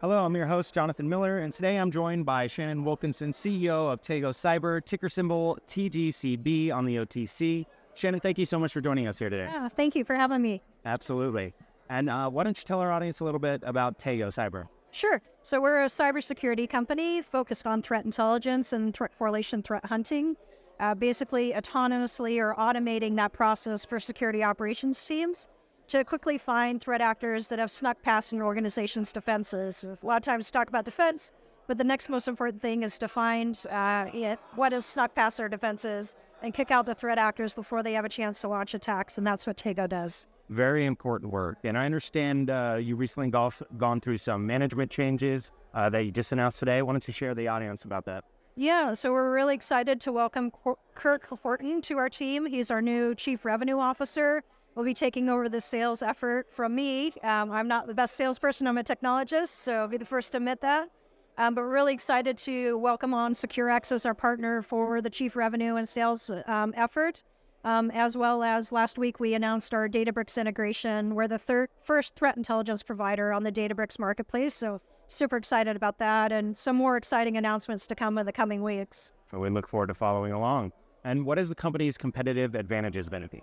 Hello, I'm your host, Jonathan Miller, and today I'm joined by Shannon Wilkinson, CEO of TegoCyber, ticker symbol TGCB on the OTC. Shannon, thank you so much for joining us here today. Yeah, thank you for having me. Absolutely. And why don't you tell our audience a little bit about TegoCyber? Sure. So we're a cybersecurity company focused on threat intelligence and threat correlation threat hunting, basically autonomously or automating that process for security operations teams to quickly find threat actors that have snuck past an organization's defenses. A lot of times we talk about defense, but the next most important thing is to find what has snuck past their defenses and kick out the threat actors before they have a chance to launch attacks, and that's what Tego does. Very important work. And I understand you recently gone through some management changes that you just announced today. Why don't you share the audience about that? Yeah, so we're really excited to welcome Kirk Horton to our team. He's our new Chief Revenue Officer. We'll be taking over the sales effort from me. I'm not the best salesperson. I'm a technologist, so I'll be the first to admit that. But we're really excited to welcome on SecureX as our partner for the Chief Revenue and Sales effort. As well as last week, we announced our Databricks integration. We're the first threat intelligence provider on the Databricks marketplace, so super excited about that, and some more exciting announcements to come in the coming weeks. So we look forward to following along. And what is the company's competitive advantages going to be?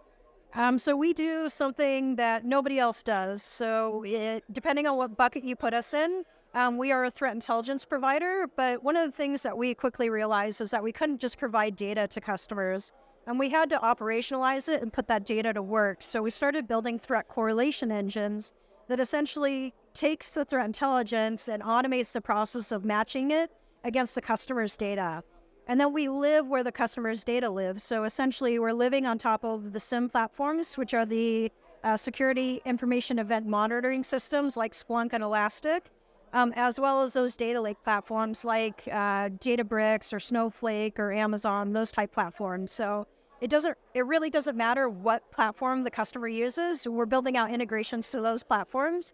So we do something that nobody else does. So depending on what bucket you put us in, we are a threat intelligence provider, but one of the things that we quickly realized is that we couldn't just provide data to customers. And we had to operationalize it and put that data to work. So we started building threat correlation engines that essentially takes the threat intelligence and automates the process of matching it against the customer's data. And then we live where the customer's data lives. So essentially we're living on top of the SIM platforms, which are the security information event monitoring systems like Splunk and Elastic, as well as those data lake platforms like Databricks or Snowflake or Amazon, those type platforms. So it really doesn't matter what platform the customer uses. We're building out integrations to those platforms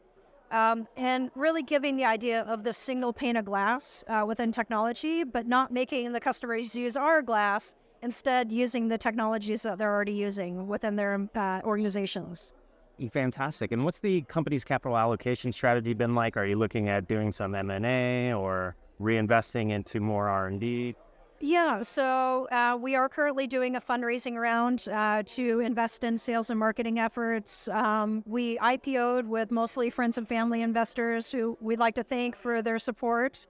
and really giving the idea of the single pane of glass within technology, but not making the customers use our glass, instead using the technologies that they're already using within their organizations. Fantastic. And what's the company's capital allocation strategy been like? Are you looking at doing some M&A or reinvesting into more R&D? Yeah, so we are currently doing a fundraising round to invest in sales and marketing efforts. We IPO'd with mostly friends and family investors who we'd like to thank for their support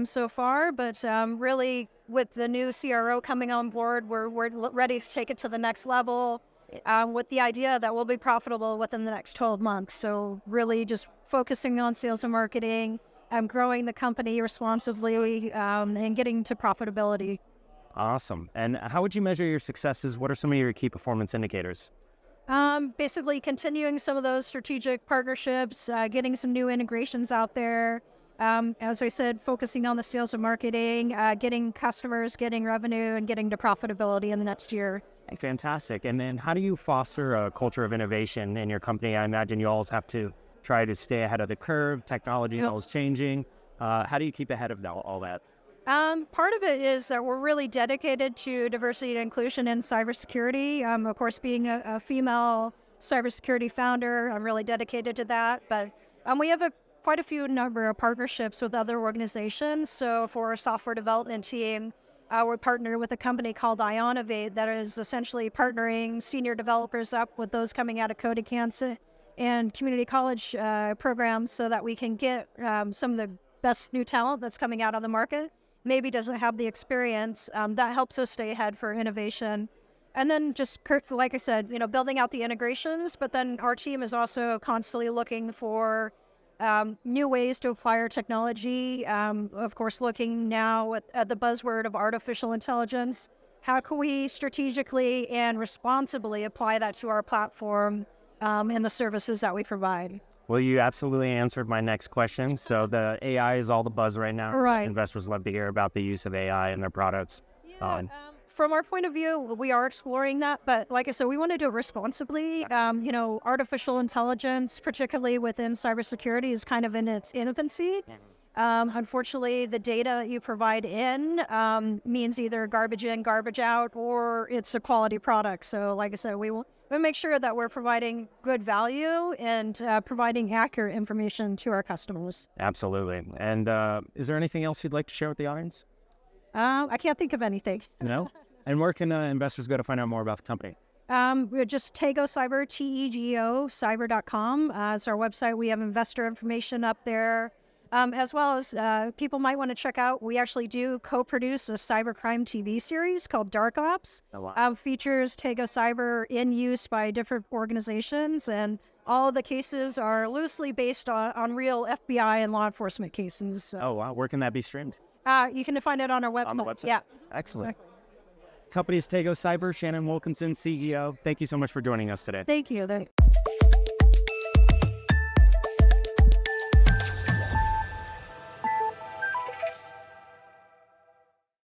so far. But really, with the new CRO coming on board, we're ready to take it to the next level with the idea that we'll be profitable within the next 12 months. So really just focusing on sales and marketing, growing the company responsibly, and getting to profitability. Awesome. And how would you measure your successes? What are some of your key performance indicators? Basically continuing some of those strategic partnerships, getting some new integrations out there. As I said, focusing on the sales and marketing, getting customers, getting revenue, and getting to profitability in the next year. Fantastic. And then how do you foster a culture of innovation in your company? I imagine you always have to try to stay ahead of the curve. Technology is always changing. How do you keep ahead of all that? Part of it is that we're really dedicated to diversity and inclusion in cybersecurity. Of course, being a female cybersecurity founder, I'm really dedicated to that. But we have quite a few number of partnerships with other organizations. So for our software development team, we're partnered with a company called Ionovate that is essentially partnering senior developers up with those coming out of coding camps and community college programs so that we can get some of the best new talent that's coming out on the market, maybe doesn't have the experience. That helps us stay ahead for innovation. And then just, like I said, building out the integrations, but then our team is also constantly looking for new ways to apply our technology. Of course, looking now at the buzzword of artificial intelligence. How can we strategically and responsibly apply that to our platform and the services that we provide? Well, you absolutely answered my next question. So the AI is all the buzz right now. Right. Investors love to hear about the use of AI in their products. Yeah, from our point of view, we are exploring that. But like I said, we want to do it responsibly. Artificial intelligence, particularly within cybersecurity, is kind of in its infancy. Unfortunately, the data that you provide in means either garbage in, garbage out, or it's a quality product. So like I said, we make sure that we're providing good value and providing accurate information to our customers. Absolutely. And is there anything else you'd like to share with the audience? I can't think of anything. No? And where can investors go to find out more about the company? We're just TegoCyber, TEGO, cyber.com. It's our website. We have investor information up there. As well as people might want to check out, we actually do co-produce a cybercrime TV series called Dark Ops. Oh, wow. Features TegoCyber in use by different organizations, and all of the cases are loosely based on real FBI and law enforcement cases. So. Oh, wow. Where can that be streamed? You can find it on our website. On the website? Yeah. Excellent. Exactly. Company's TegoCyber, Shannon Wilkinson, CEO. Thank you so much for joining us today. Thank you.